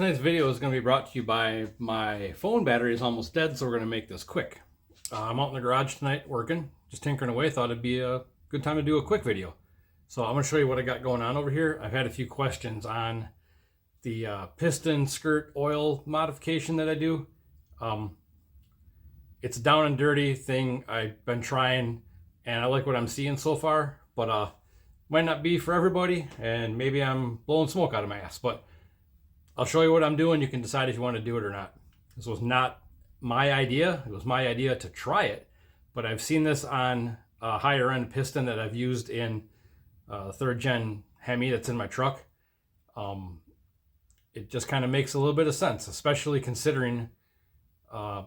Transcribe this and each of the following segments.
Tonight's video is going to be brought to you by my phone battery is almost dead, so we're going to make this quick. I'm out in the garage tonight working, just tinkering away. Thought it'd be a good time to do a quick video. So I'm going to show you what I got going on over here. I've had a few questions on the piston skirt oil modification that I do. It's a down and dirty thing I've been trying, and I like what I'm seeing so far, but might not be for everybody, and maybe I'm blowing smoke out of my ass, but I'll show you what I'm doing. You can decide if you want to do it or not. This was not my idea. It was my idea to try it, but I've seen this on a higher end piston that I've used in third gen Hemi that's in my truck. It just kind of makes a little bit of sense, especially considering I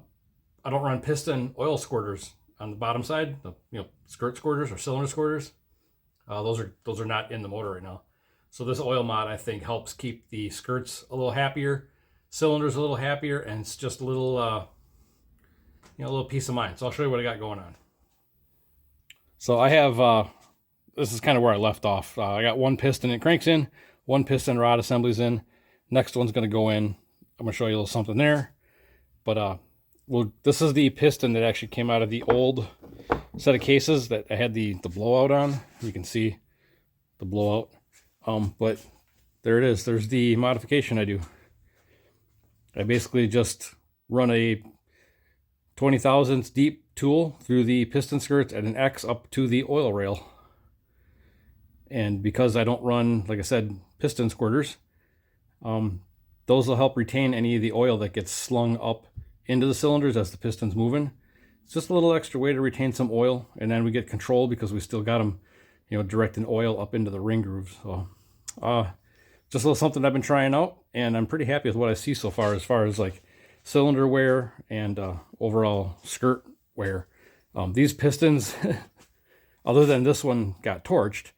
don't run piston oil squirters on the bottom side, the skirt squirters or cylinder squirters. Those are not in the motor right now. So this oil mod, I think, helps keep the skirts a little happier, cylinders a little happier, and it's just a little, a little peace of mind. So I'll show you what I got going on. So I have, this is kind of where I left off. I got one piston it cranks in, one piston rod assembly's in. Next one's going to go in. I'm going to show you a little something there. But this is the piston that actually came out of the old set of cases that I had the blowout on. You can see the blowout. But there it is. There's the modification I do. I basically just run a 20 thousandths deep tool through the piston skirts at an X up to the oil rail. And because I don't run, like I said, piston squirters, those will help retain any of the oil that gets slung up into the cylinders as the piston's moving. It's just a little extra way to retain some oil, and then we get control because we still got them, directing oil up into the ring grooves. So just a little something I've been trying out, and I'm pretty happy with what I see so far as like cylinder wear and overall skirt wear. These pistons, other than this one got torched,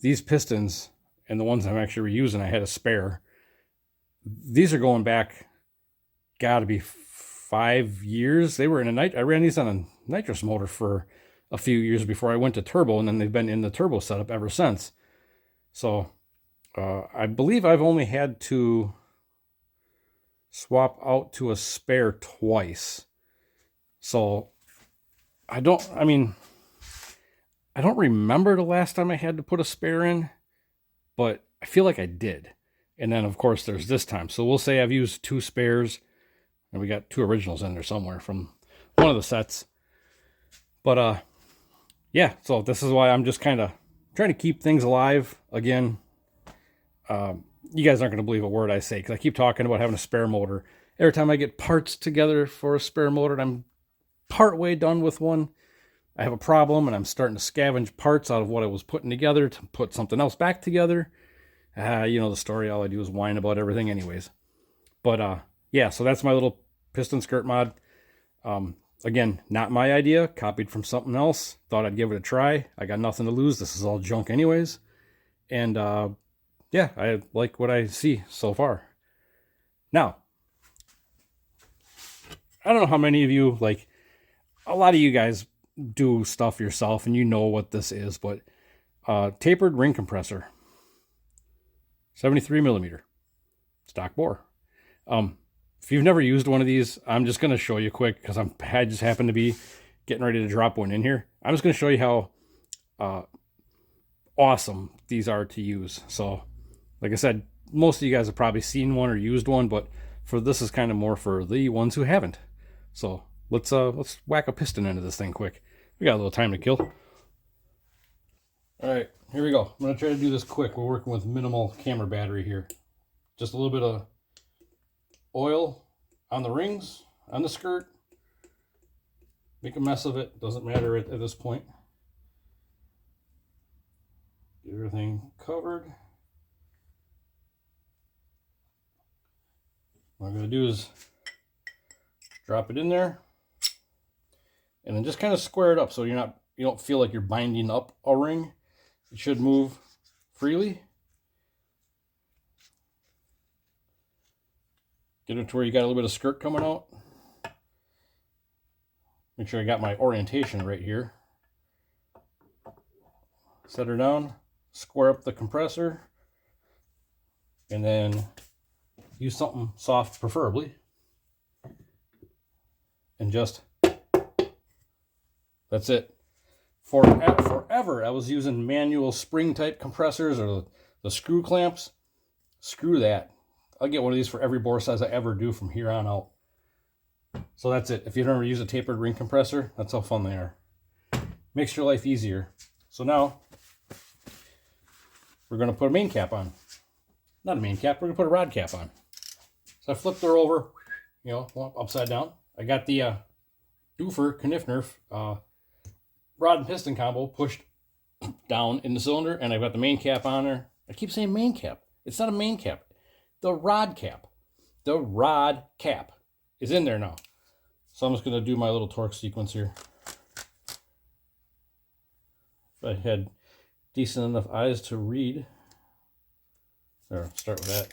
these pistons and the ones I'm actually reusing, I had a spare. These are going back, gotta be 5 years. They were in I ran these on a nitrous motor for a few years before I went to turbo, and then they've been in the turbo setup ever since. So I believe I've only had to swap out to a spare twice. So I don't remember the last time I had to put a spare in, but I feel like I did. And then of course there's this time. So we'll say I've used 2 spares, and we got 2 originals in there somewhere from one of the sets. But yeah, so this is why I'm just kind of trying to keep things alive again. You guys aren't going to believe a word I say, because I keep talking about having a spare motor. Every time I get parts together for a spare motor and I'm part way done with one, I have a problem, and I'm starting to scavenge parts out of what I was putting together to put something else back together. The story, all I do is whine about everything anyways. But yeah, so that's my little piston skirt mod. Again, not my idea, copied from something else. Thought I'd give it a try. I got nothing to lose. This is all junk anyways. And yeah, I like what I see so far. Now, I don't know how many of you, like, a lot of you guys do stuff yourself and you know what this is, but tapered ring compressor, 73 millimeter, stock bore. If you've never used one of these, I'm just going to show you quick, because I just happen to be getting ready to drop one in here. I'm just going to show you how awesome these are to use. So, like I said, most of you guys have probably seen one or used one, but this is kind of more for the ones who haven't. So let's whack a piston into this thing quick. We got a little time to kill. All right, here we go. I'm going to try to do this quick. We're working with minimal camera battery here. Just a little bit of oil on the rings, on the skirt. Make a mess of it. Doesn't matter at this point. Get everything covered. What I'm going to do is drop it in there, and then just kind of square it up so you don't feel like you're binding up a ring. It should move freely. Get it to where you got a little bit of skirt coming out. Make sure I got my orientation right here. Set her down, square up the compressor, and then use something soft preferably. And just, that's it. Forever I was using manual spring type compressors or the screw clamps. Screw that. I'll get one of these for every bore size I ever do from here on out. So that's it. If you've ever used a tapered ring compressor, that's how fun they are. Makes your life easier. So now we're going to put a main cap on. Not a main cap, we're going to put a rod cap on. So I flipped her over, you know, upside down. I got the Doofer Kniff-Nerf rod and piston combo pushed down in the cylinder, and I've got the main cap on there. I keep saying main cap. It's not a main cap. The rod cap. The rod cap is in there now. So I'm just going to do my little torque sequence here. If I had decent enough eyes to read. There, start with that.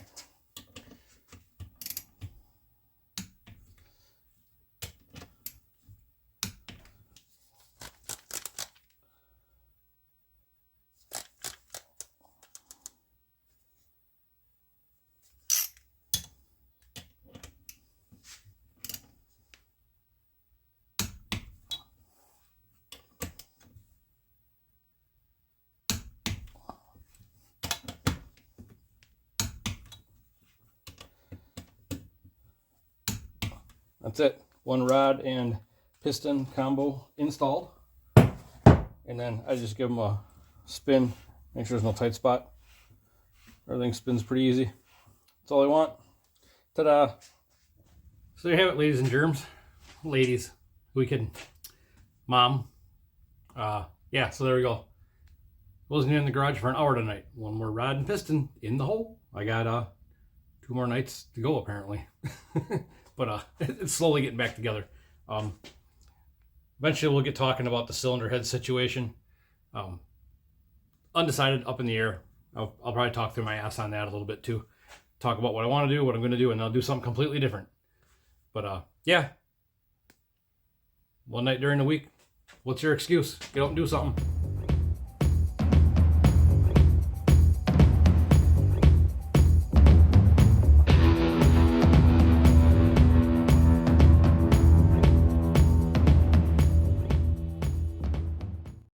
That's it. One rod and piston combo installed. And then I just give them a spin. Make sure there's no tight spot. Everything spins pretty easy. That's all I want. Ta-da! So there you have it, ladies and germs. Ladies. We can. Mom. Yeah, so there we go. Wasn't in the garage for an hour tonight. One more rod and piston in the hole. I got 2 more nights to go apparently. But it's slowly getting back together. Eventually we'll get talking about the cylinder head situation. Undecided, up in the air. I'll probably talk through my ass on that a little bit too. Talk about what I want to do, what I'm going to do, and I'll do something completely different. But yeah. One night during the week. What's your excuse? Get out and do something.